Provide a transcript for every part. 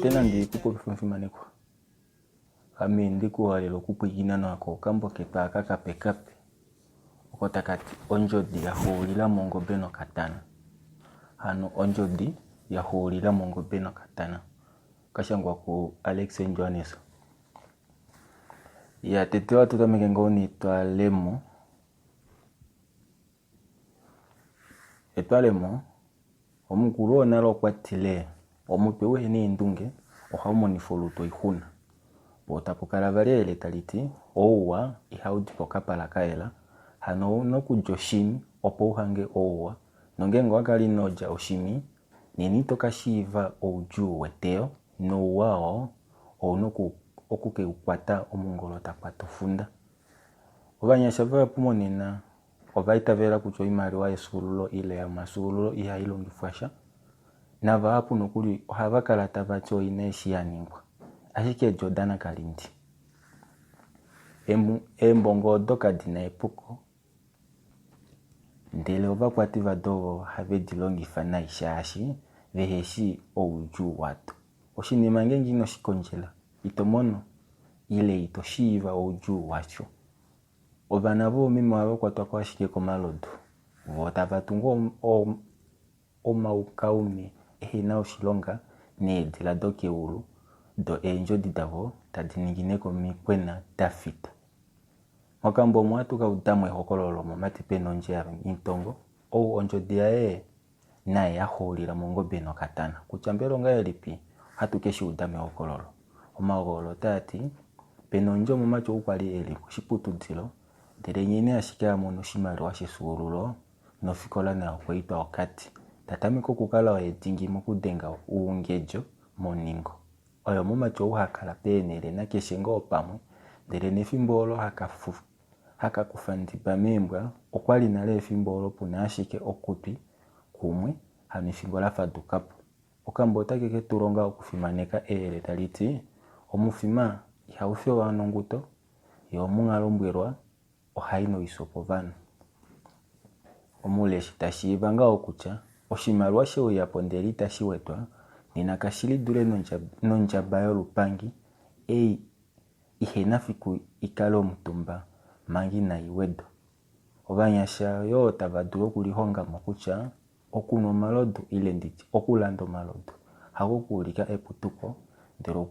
tena ndi kupo kifunfimanekwa kami ndiku walelo kupo iginano ako kambo kepa kakapekape okotakati onjodi yahulila mongo beno katana hano onjodi yahulila mongo beno katana kashangwa ku Alex Njoaneso ya tete watu tameke ni twalemo etwalemo omukulu onalo kwatile omupe wene ndunge ohamoni foluto ihuna botapokala valele taliti owa ihaudi pokapala kaela hano nokujoshimi opo uhange owa nongengo akali noja oshimi nini tokashiva oju weteo no wao onoku okuke ukwata omungolo takwatofunda obanyasha va pumonena ovaitavela kucho imaliwa yesululo ile ya masululo iha ilongifasha na vapu nokuli ohavakala tavacho ineshi yaningwa ashike Jordana kalindi embongo doka dina epuko ndele ovakwati vadogo havedilongifa na ishashi veheshi ouju watu oshinima ngengino shikonjela itomono ile itoshiva ouju wacho ovana vo mimo avakwatwa kwa shike komalodo votavatungo omaukaume ehina oshilonga needila doke ulu do enjo didavo tadiningineko mikwena tafita mokambo mwatu kaudamwe hokololo momatipe nonje ya intongo ou onjo diae na ya holila mongo beno katana kuchambelo nga elipi hatu keshi udame hokololo omagolo tati penonjo momacho ukwali eli kushiputu dilo dele nyene ashika mono shimaliwa shesululo no fikola na okweitwa okati tatamiko kukala wa edingi mokudenga uungejo moningo oyo momacho uhakala penele na keshengo opamwe dele nefimbolo haka kufandiba membwa okwali nale fimbolo puna ashike okupi kumwe hamifingola fadukapo okambota keke turonga okufimaneka ele taliti omufima ihaufyo wanonguto yomungalombwerwa ohaino isopo vanu omuleshi tashivanga okucha oshimalwa sheo yapondeli tashiwetwa nina kashili dule nonjabayo lupangi ihena fiku ikalo mutumba mangi na iwedo obanyasha yo tavadulo kulihonga mokucha okuno malodo ile nditi okulando malodo hakukulika eputuko ndero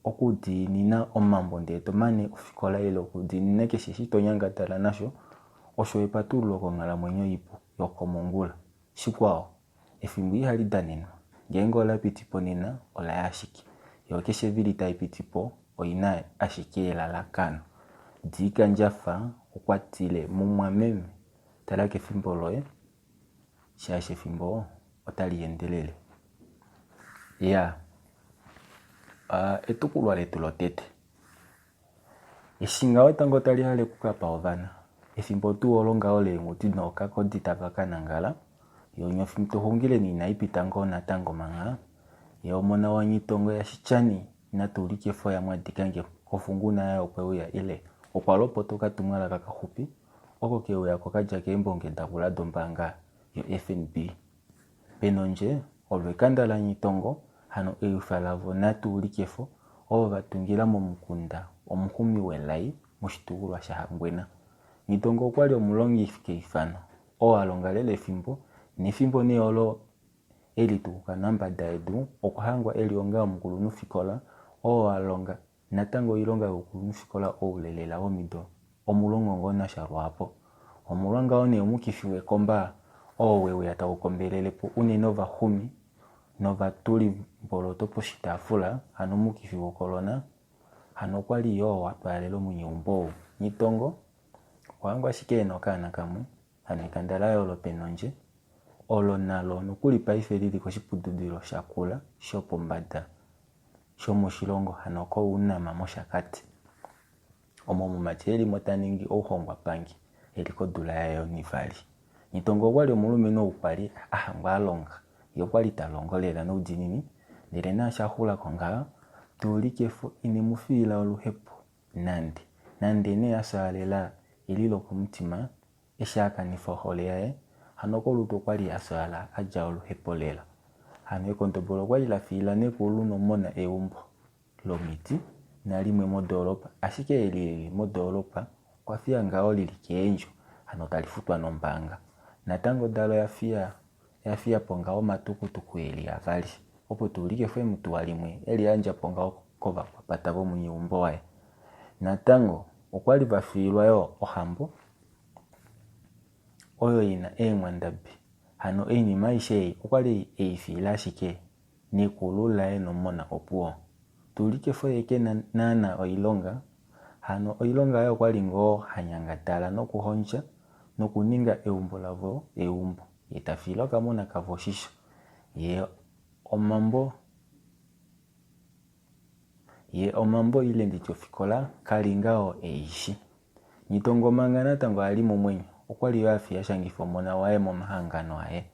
okudi nina omambo ndeto mane ufikola ile okudi nina keshishi nyangatala nasho osho epatulo kongala mwenyo ipu yokomongula shikwao efimbi hali daneno ngengo la pitipo nina ola yashiki yokeshe vili taipitipo oina ashiki la lakano dika njafa ukwatile mumwa meme talake fimbolo shashe fimbo otaliendelele ya etukulwa letulo tete ishinga wetango tali hale kukapa ovana efimbo tu olonga ole nguti no kakodi tavakana ngala yonyo fimto hongile ni naipitango na tango manga yomona wanyitongo ya shichani na tulike fo ya mwadikange kofunguna ya okweya ile okwalopo toka tumala kakahupi oko kewe ya kokaja kembonge ndakula dombanga yo FNB penonje olwekanda la nyitongo hano eufalavo na tulike fo ovatungila mo mukunda omuhumi welai mushitugulwa shahangwena nyitongo kwali omulongi ifano alongalele fimbo nefimbo ne olo eli tuka namba daedu okuhangwa eli onga omukulu nufikola alonga natango ilonga okulu nufikola oulelela omido omulongo ngona sharwapo omulonga one omukifiwe komba wewe ataukombelelepo unenova humi nova tuli mboloto poshitafula hano mukifiwe kolona hano kwali watwalelo munyumbo nyitongo kwangwa shikeno kana kamwe hanekandala yolo penonje olo nalo nukuli paifelili ko shipududilo shakula shopombada shomoshilongo hanoko unama moshakati omo macheli motaningi ohongwa pangi eliko dula yayo nivali nitongo kwali omulume no upali ahangwa alonga yokwali talongolela no dinini ndele na shahula konga tulikefo inimufila oluhepo nande ne asalela ililo kumutima eshaka nifohole yae hanoko luto kwali asala aja oluhepolela hano ekontobolo kwali la fila nekulu nomona eumbo lomiti na limwe modolopa ashike eli modolopa kwa fia ngao lili kienjo hano talifutwa nombanga na tango dalo ya fia pongao matukutuku eli avali opo tulike fwe mtu walimwe eli anja pongao kova kwa patavo mwenye umbo wae na tango okwali vafilwa yo ohambo oyo ina mwandabi hano maishe okwali eifila shike nikulula nomona opuo tulike fwe eke nana oilonga hano oilonga yo kwali ngo hanyangatala nokuhonja nokuninga eumbo lavo eumbo itafilwa kamona kavoshisha ye omambo ile ndichofikola kalingao eishi nitongomanga natango ali mumwenyo okwali yo afia shangifo mona wae momahangano aye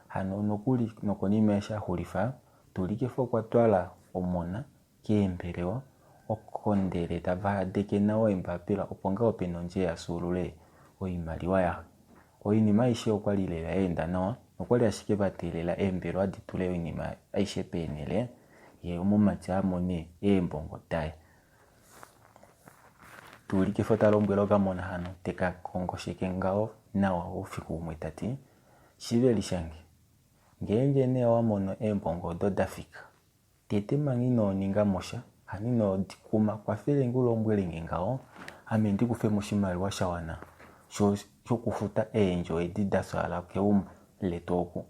hano nokuli nokonimesha hulifa tulike fwe kwa twala omona kiembelewa okondele tavadeke nawo embapila oponga openonje ya sulule oimaliwa ya oinima ishe okwali lela enda nawa okwali ashike batelela embelo aditule oinima aishe penele ye omumatya amone embongo taye tulike fota lombwelo kamona hano teka kongosheke ngao nawa ufiku umwe tati shiveli shange ngenge ne wamono embongo dodafika tete mangino ninga mosha hanino dikuma kwa fele ngulombwele ngao amendi kufe mushimaliwa shawana sho kufuta enjo edida sala keumbu letoku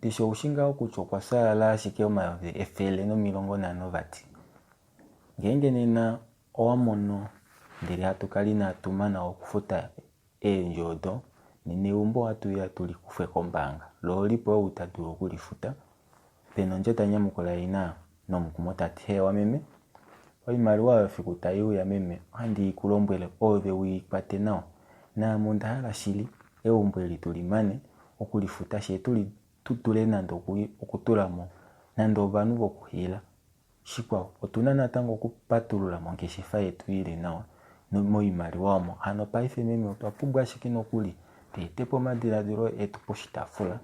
disho ushinga okucho kwa sala shike omayove efele no milongo na novati ngenge nena owamono ndiri hatukali na tumana okufuta enjodo nene umbo watu ya tuli kufe kombanga lolipo utaduro kulifuta penonje tanyamukola ina no mukumotati hewa meme oimaliwa yofikuta ya meme handi kulombwele ove wipate nao na mundahala shili eumbweli tulimane okulifuta she tuli tutule nando okutulamo nando vanu vokuhila shikwa otuna natango kupatulula mongeshefa yetu ile nawa moimaliwa wamo hano paife meme otwapumbwa shike nokuli tetepo madiladilo etu poshitafula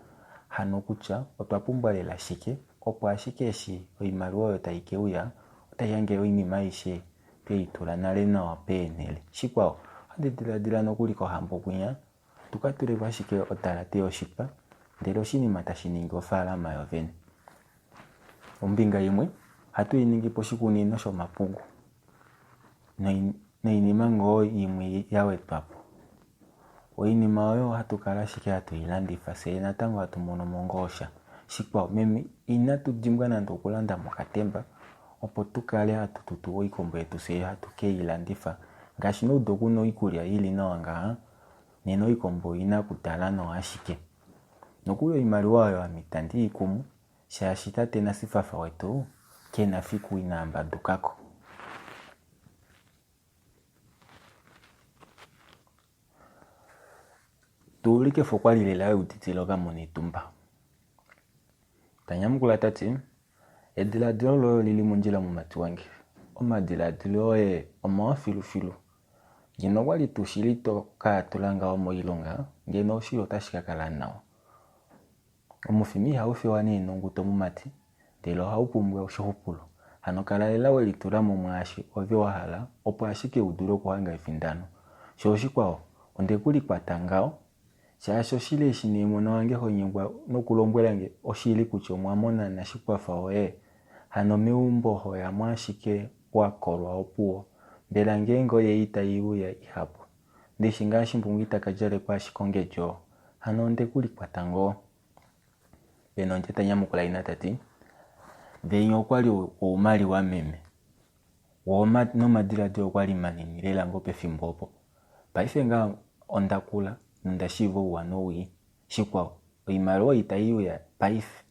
hano kucha otwapumbwa lela shike opo ashike shi oimaliwa yo taikeuya otayange oinima ishe peitula nale nawa penele shikwa adidiladila nokuli kohambo kunya tukatule bashike otalate yoshipa ndelo oshinima tashiningi ofaalama yovene ombinga yimwe hatu iningi poshikunino shomapungu noinima ngoo yimwe yawetwapo oinima oyo hatukala shike hatu ilandifa se natango hatu mono mongosha shikwa meme inatudimbwa nando okulanda mokatemba opo tukale hatu tutu oikombo yetu se hatu keilandifa ngashi nudoku noikulya ili nawa nga neno ikombo ina kutala no ashike nokuyo imaliwa yo amitandi ikumu shashita tena sifafa wetu kena fiku inamba dukako tulike fokwali lela utitilo kamone tumba tanyamukula tati ediladilo lo lili munjila mumati wange omadiladilo omawa filu ngeno kwali tushili toka tulanga omoilonga ngeno shilo tashikakala nawa omufimi haufiwa nenongu tomumati ndelo haupumbwe oshihupulo hano kala lela welitula mumwashi ove wahala opo ashike udule kuhanga ifindano shoshikwawo onde kuli kwatangao shasho shile shinimona wange honyengwa nokulombwelange oshili kucho mwamona na shikwafa oye hano meumbo hoya mwashike wakolwa opuo mbela ngengo yeita iuya ihapo ndishinga shimbungita kajale kwa shikongejo hano onde kuli kwatango beno njeta nyamukula inatati venyo kwali umali wa meme woma no madiradio kwali manini lela ngope fimbopo paife nga ondakula ndashivo wanowi shikwa oimaliwa itaiuya paife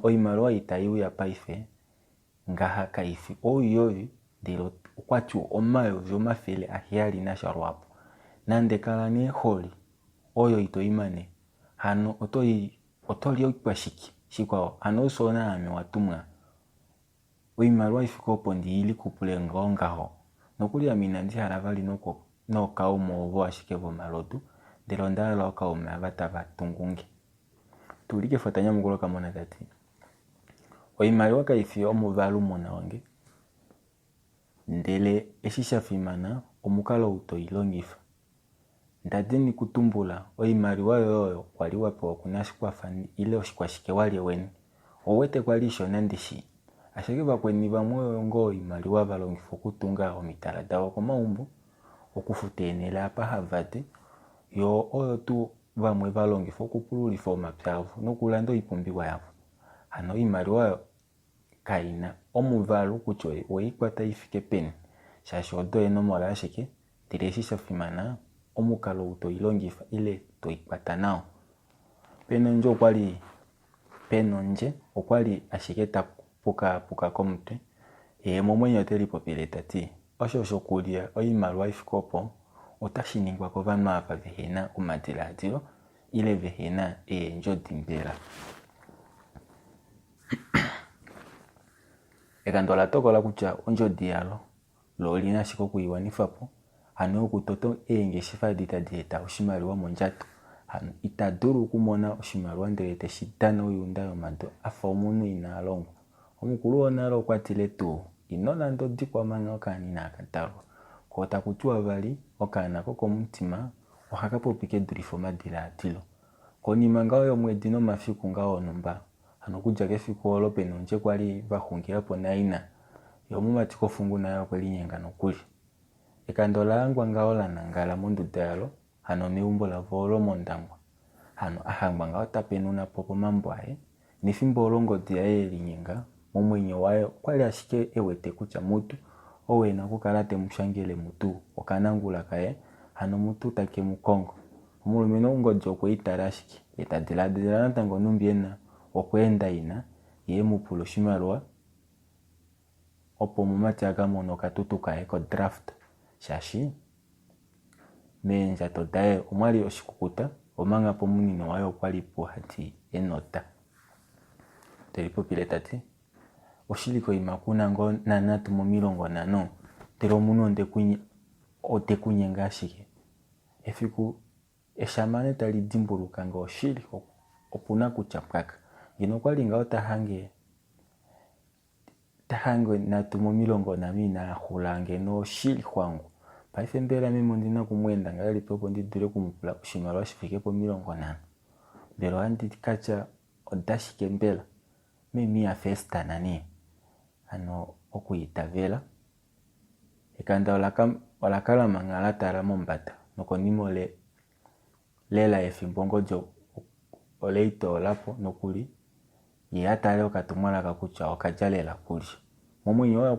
oimaliwa itaiuya paife ngaha kaifi oyovi ndilo kwatu omayo vyomafele ahiali na sharwapo nande kala ne holi oyo itoimane hano otoli okwashiki shikwa hano sona ame watumwa oimaliwa ifikopo ndiili kupule ngongaho nokuli amina ndi halavali no kaumo obo ashikevo malotu ndelo ndala okaume abatava tungungi tulike fatanya mugolo kamona tati oimaliwa kaifi omuvalo mona wange ndele eshishafimana omukalo utoilongifa. Ndadini kutumbula oimaliwa yoyo kwali wapewa kuna shikwafa ile oshikwashike wali weni owete kwali ishona ndishi ashike bakweni bamwe ngo oimaliwa balongifa okutunga omitala dawo komagumbo okufuta enela apa havate yo oyo tu bamwe balongifa okupululitha omapya avo nokulanda iipumbiwa yavo. Ano iimaliwa kaina omuvalo kutya weikwata ifike peni shaashi odo enomola ashike ndele eshishafimana omukalo utoilongifa ile toikwata nawo. Penonje okwali ashike tapuka komutwe momwenyo teli popile tati osho shokulia oimaliwa ifike opo otashiningwa kovanhu ava vehena omadilaadilo ile vehena eenjodi mbela. Ekando ola tokola kutya ondjodi yalo lo olina ashike okuiwanifapo ano okutoto eengeshefa tadhi eta oshimaliwa mondjato. Ano itadulu okumona oshimaliwa ndele teshidana oyuunda yomado afa omunhu inaa longwa. Omukulu wonale okwatile tuu inolanda odhikwa manga okaana inaka talwa. Ko takutiwa vali okaana kokomutima ohaka popi kedulitha omadilaadilo. Konima ngawo yomwedhi nomafiku ngawo onumba ano kudya kefiku olo penonje kwali bahungilapo naina yo mumati kofungu nayo kweli nyenga nokuli. Ekando laangwa ngawo lanangala monduda yalo ano megumbo lavo olo mondangwa. Ano ahangwa ngawo tapenuna po pomambo aye nithimbo olongodi yaye elinyenga momwenyo wayo kwali ashike ewete kutya mutu owena okukala temushangele mutu okanangula kaye ano mutu take mukongo. Omulumentu ongodi okweitala ashike etadilaadhila natango numbiena okweenda ina ye mupula oshimaliwa opo mumati akamono okatutu kaye ko draft shaashi meendjato daye omwali oshikukuta omanga pomunino wayo okwali hati enota. Teli popile tati oshiliko imakuna ngo nanatu momilongo nano ndele omunhu otekunyenga ashike efiku eshamane tali dimbuluka ngo oshili opuna kutya pwaka ngino kwali ngawo tahange natu momilongo nami inahula ngeno oshili hwangu paife mbela memo ndina kumwenda ngali popo ndidule kumupula oshimaliwa shifike po 50 mbelo handi katya odashike mbela memi ya festa nani ano okuitavela. Ekanda olakala mangala tala mombata nokonimo lela ethimbo ngodyo oleito olapo nokuli ye atale okatumwalaka kutya okadja lela kuli. Momwenyo wayo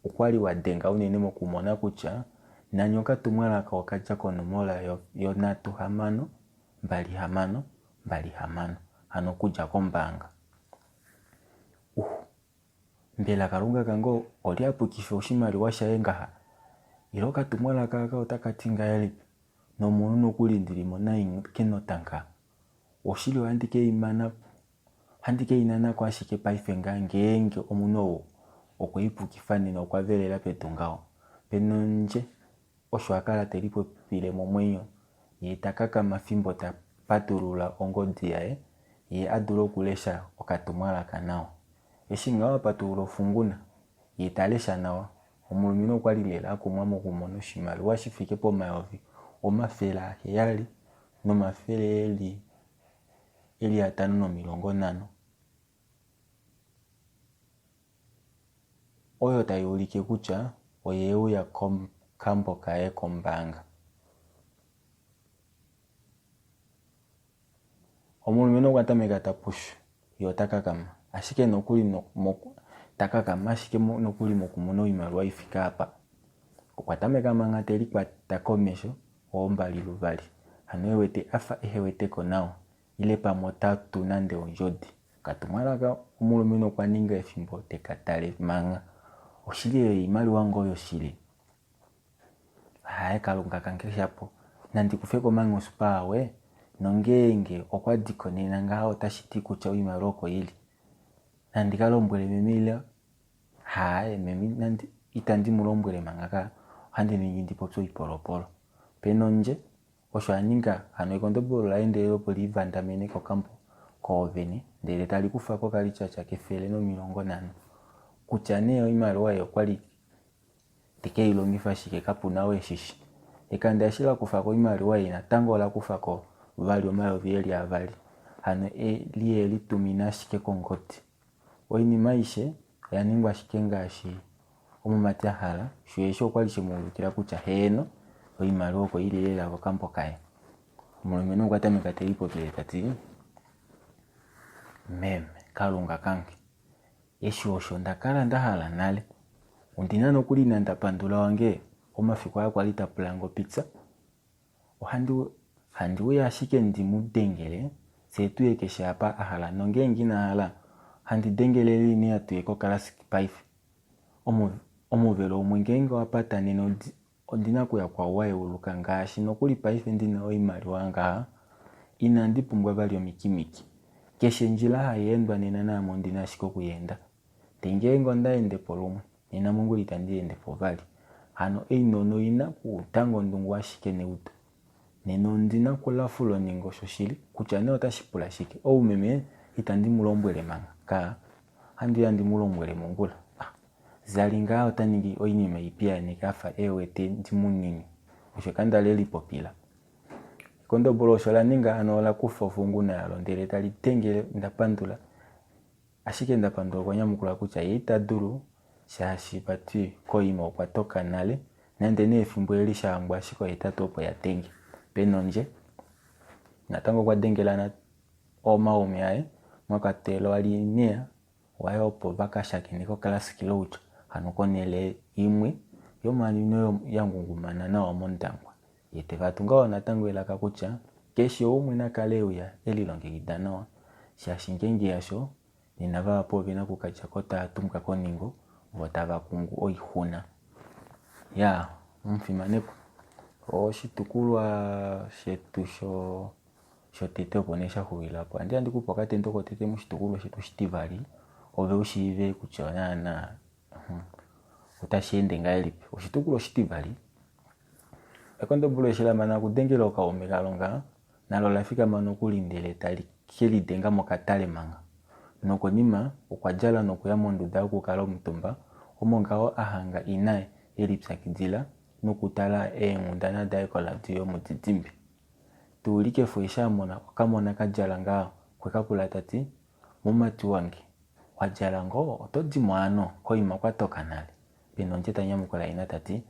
okwali wadenga unene mokumona kutya nani okatumwalaka okadja konomola yo 35626 ano kudja kombaanga. Mbela kalunga kango oli apukisha oshimaliwa shaye ngaha ile okatumwalaka aka otakati ngayeli nomunhu nokuli ndilimo nayi kenotanka oshili handike inanako ashike paife ngenge omunhu okwiipukifa nina okwavelela petungawo penonje osho akala teli popile momwenyo ye takakama thimbo ta patulula ongodi yaye ye adule okulesha okatumwalaka nawo. Eshi ngawo apatulula ofunguna ye talesha nawa omulumentu okwali lela akumwa mokumona oshimaliwa shifike po 750 oyo tayi ulike kutya oye uya kambo kaye kombaanga. Omulumentu okwatameka tapushu yo takakama ashike nokuli takakama ashike nokuli mokumona iimaliwa ifika apa okwatameka manga teli kwata komesho oombali luvali ano ewete afa eheweteko nawo ile pamwe otatu nande ondjodi. Okatumwalaka omulumentu okwaninga ethimbo tekatale manga oshili iimaliwa ngo yoshili. Kalunga kankeshapo nandi kufeko manga ospawe nongenge okwadikonena ngaho otashiti kutya iimaliwa oko yili nandi kalombwele memila memi nandi itandi mulombwele manga handi ningi ndipopyo ipolopolo. Penonje osho aninga ano ekondobolo la endelele opo livandamene kovene ndele tali kufako kali chacha kefele no 40 kuchaneyo imaliwa yo kwali tikeilongifa shike kapuna weshishi ekanda yashila kufako imaliwa ina tango la kufako vali omayovi eli avali hano liye litumina shike kongoti oini maishe yaningwa shike ngashi omumati ahala shwesho kwali shimulukira kucha heno oimaliwa ko ili lela ko kampo kaye mulumeno kwatamika telipo pile tati meme kalunga kange eshosho ndakala ndahala nale undina nokuli nandapandula wange omafiko yako alitapulango pizza handi uyashike ndimudengele setuyekesha apa ahala nonge ngina hala handi dengele lini atuyeko classic 5 omuvelo omwengengo wapata neno ondina kuya kwa wae uluka ngashi nokuli paife ndina oimaliwa nga inandipumbwa bali omikimiki keshe njila hayendwa nena namo ndina shiko kuyenda tengengo ndaende polumwe nena mungu litandiende povali hano einono ina kutango ndungu washike neuto neno ndina kulafulo ningo shoshili kuchane otashipula shike meme itandimulombwele manga ka handi yandimulombwele mungula zalinga otaningi oinima ipia nikafa ewete ndimunini ushekanda leli popila kondo boloshola ninga anola kufa funguna yalo ndele tali tengele ndapandula ashike ndapandula kwa nyamukula kucha yita duru shashi pati koima okwatoka nale nende nefimbo elisha ambwa shiko itatopo ya tengi penonje natango kwa dengelana omaume aye mwakatelo alinea wayopo bakashake niko classic load hanokonele imwe yomanino yangungumana na omondangwa yete vatunga natango elaka kucha kesho umwe nakaleuya elilonge gidanoa shashingenge yasho ninava povina kukacha kota tumka koningo votava kungu oihuna ya mfimanepo oshitukulwa shetu sho tete oponesha huilapo andi andikupa katendo ko tete mushitukulwa shetu shitivali ove ushive kuchonana utashiende ngaelipe oshitukulwa shitivali ekondo bulo shila mana kudengela okaomega longa nalo lafika mano kulindele tali keli denga mokatale manga noko nima okwajala nokuya monduda okukala omutumba omongao ahanga inae elipsakidila nokutala engundana dae kola diyo mutidimbi tuulike fuisha mona okamona kajala ngao kwekakula tati mumati wange wajala ngo otodi mwano koima kwatoka nale penonje tanyamukola ina tati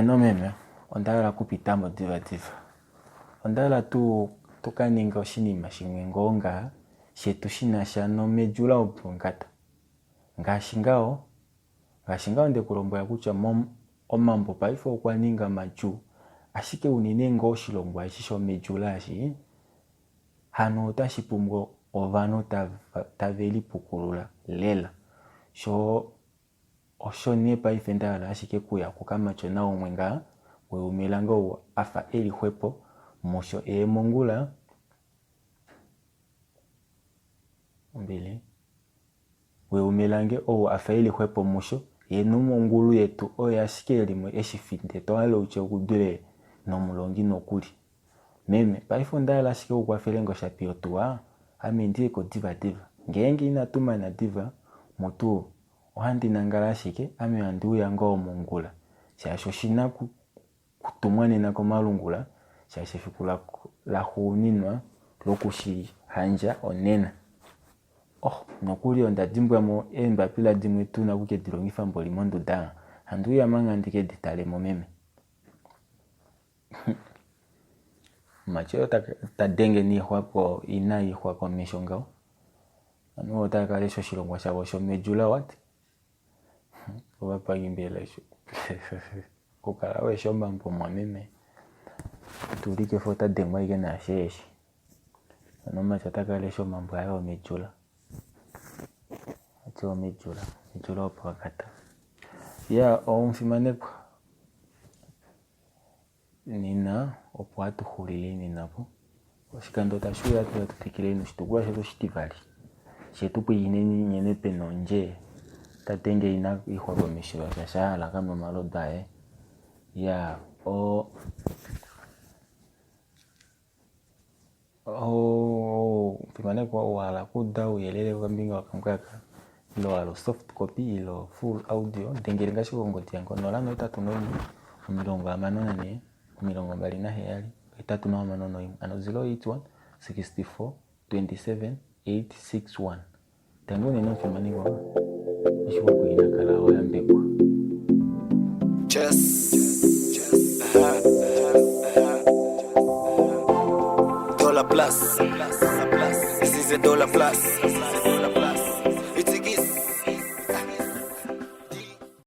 no meme ondala kupitamo diva ondala tukaninga oshinima shimwe ngonga shetu shinasha nomejula opungata ngashi ngao ndekulombo ya kucha omambo paife okwaninga machu ashike unine ngo oshilongo ashisho mejula ashi hano otashipumbwa ovano taveli pukulula lela osho ne paife ndala ashike kuya kukamacho na omwenga weumelanga afa eli hwepo musho mongula mbele weumelange afa eli hwepo musho yenumongulu yetu oyashike elimwe eshifinde toalo uche kudule nomulongi nokuli meme paife ndala ashike ukwafelengo shapio tuwa amendie ko diva ngenge inatuma na diva mutu ohandi nangala shike ame andu yanga omongula shasho shina kutumwa nena komalungula shasho fikula la huninwa lokushi hanja onena nokuli ondadimbwa mo embapila dimwe tuna kuke dilongifa mboli mondo da andu ya manga ndike ditale mo meme macho tadenge ni hwako ina hwako meshongao anu otakale sho shilongwa shabo sho mejula wati obapagimbela sho kukala we shomba mpo meme tulike fota dengwa ige na sheshi anu macho takale sho mambo ayo mejula acho mejula opakata ya omfimaneko nina opwatu hulili ninapo oshikando tashuya tutikile nushtukula shetu shitivali shetu puyineni nyene penonje tatenge ina ihwabo mishiro shashala kama malodae ya pimane kwa wala kuda uyelele kwa mbinga wakamkaka ilo walo soft copy ilo full audio ndengelenga shikongoti yango nolano itatu noyi umilongo amanona ne umilongo mbali na heyali itatu no amanono yi ano 081 64 27 861 tangu neno pimane kwa ishwa kuina kala wayambekwa Chess. Dollar plus. This is a dollar plus.